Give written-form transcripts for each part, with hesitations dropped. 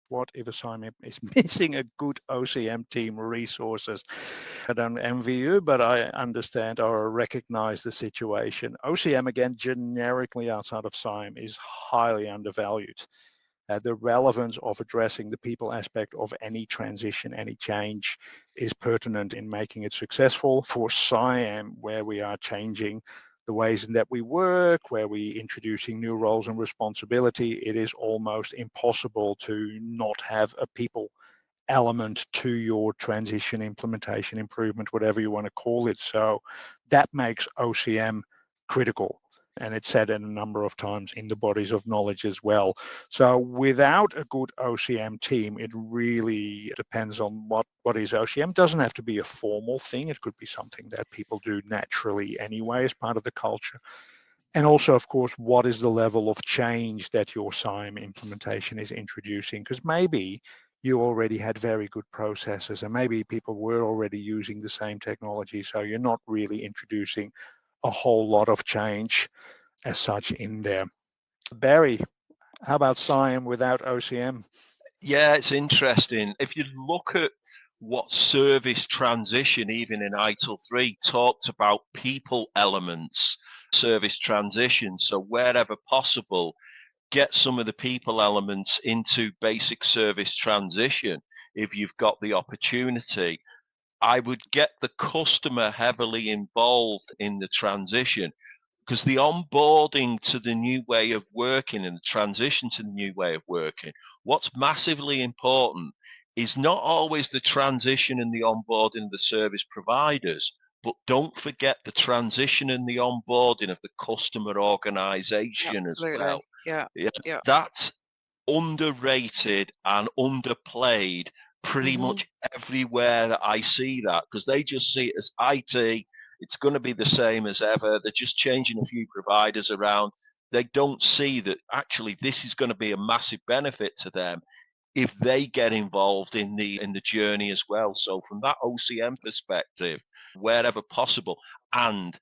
what if a SIAM is missing a good OCM team resources? I don't envy you, but I understand or recognize the situation. OCM, again, generically outside of SIAM, is highly undervalued. The relevance of addressing the people aspect of any transition, any change is pertinent in making it successful. For SIAM, where we are changing the ways in that we work, where we're introducing new roles and responsibility, it is almost impossible to not have a people element to your transition, implementation, improvement, whatever you want to call it. So that makes OCM critical. And it's said in a number of times in the bodies of knowledge as well. So without a good OCM team, it really depends on what is OCM. It doesn't have to be a formal thing. It could be something that people do naturally anyway as part of the culture. And also, of course, what is the level of change that your SIAM implementation is introducing? Because maybe you already had very good processes and maybe people were already using the same technology. So you're not really introducing a whole lot of change as such in there. Barry, how about SIAM without OCM? Yeah, it's interesting. If you look at what service transition, even in ITIL 3, talked about people elements, service transition. So wherever possible, get some of the people elements into basic service transition if you've got the opportunity. I would get the customer heavily involved in the transition, because the onboarding to the new way of working and the transition to the new way of working, what's massively important is not always the transition and the onboarding of the service providers, but don't forget the transition and the onboarding of the customer organization as well. Yeah. That's underrated and underplayed pretty much everywhere that I see that, because they just see it as IT. It's going to be the same as ever. They're just changing a few providers around. They don't see that actually this is going to be a massive benefit to them if they get involved in the journey as well. So from that OCM perspective, wherever possible, and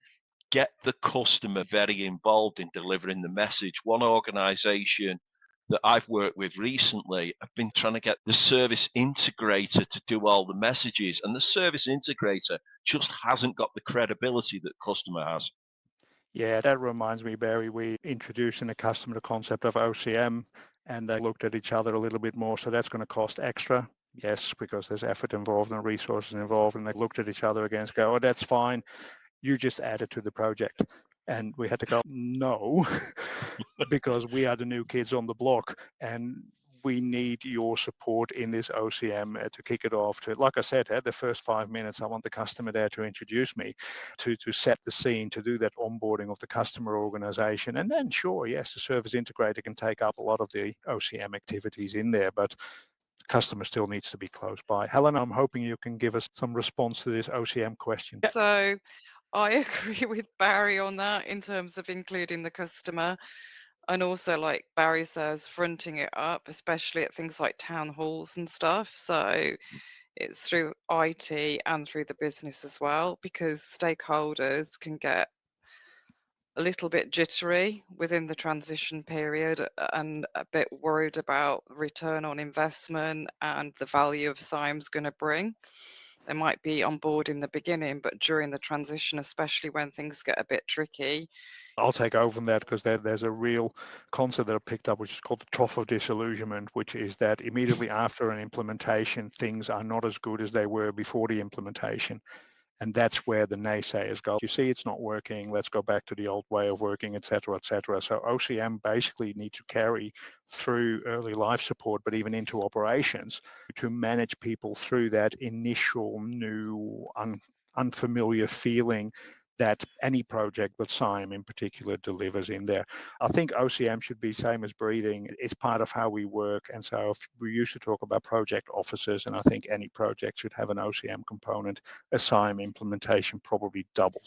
get the customer very involved in delivering the message. One organization that I've worked with recently, I've been trying to get the service integrator to do all the messages, and the service integrator just hasn't got the credibility that the customer has. Yeah, that reminds me, Barry, we introduced in a customer the concept of OCM and they looked at each other a little bit more. So that's going to cost extra. Yes, because there's effort involved and resources involved. And they looked at each other again and go, oh, that's fine. You just add it to the project. And we had to go, no, because we are the new kids on the block and we need your support in this OCM to kick it off. To, like I said, the first 5 minutes, I want the customer there to introduce me, to set the scene, to do that onboarding of the customer organization. And then, sure, yes, the service integrator can take up a lot of the OCM activities in there, but the customer still needs to be close by. Helen, I'm hoping you can give us some response to this OCM question. So I agree with Barry on that in terms of including the customer. And also, like Barry says, fronting it up, especially at things like town halls and stuff. So it's through IT and through the business as well, because stakeholders can get a little bit jittery within the transition period and a bit worried about return on investment and the value of SIAM's going to bring. They might be on board in the beginning, but during the transition, especially when things get a bit tricky. I'll take over from that because there's a real concept that I picked up, which is called the Trough of Disillusionment, which is that immediately after an implementation, things are not as good as they were before the implementation. And that's where the naysayers go. You see, it's not working. Let's go back to the old way of working, et cetera, et cetera. So OCM basically need to carry through early life support, but even into operations to manage people through that initial new unfamiliar feeling that any project, but SIAM in particular, delivers in there. I think OCM should be same as breathing. It's part of how we work. And so if we used to talk about project officers, and I think any project should have an OCM component, a SIAM implementation probably doubles.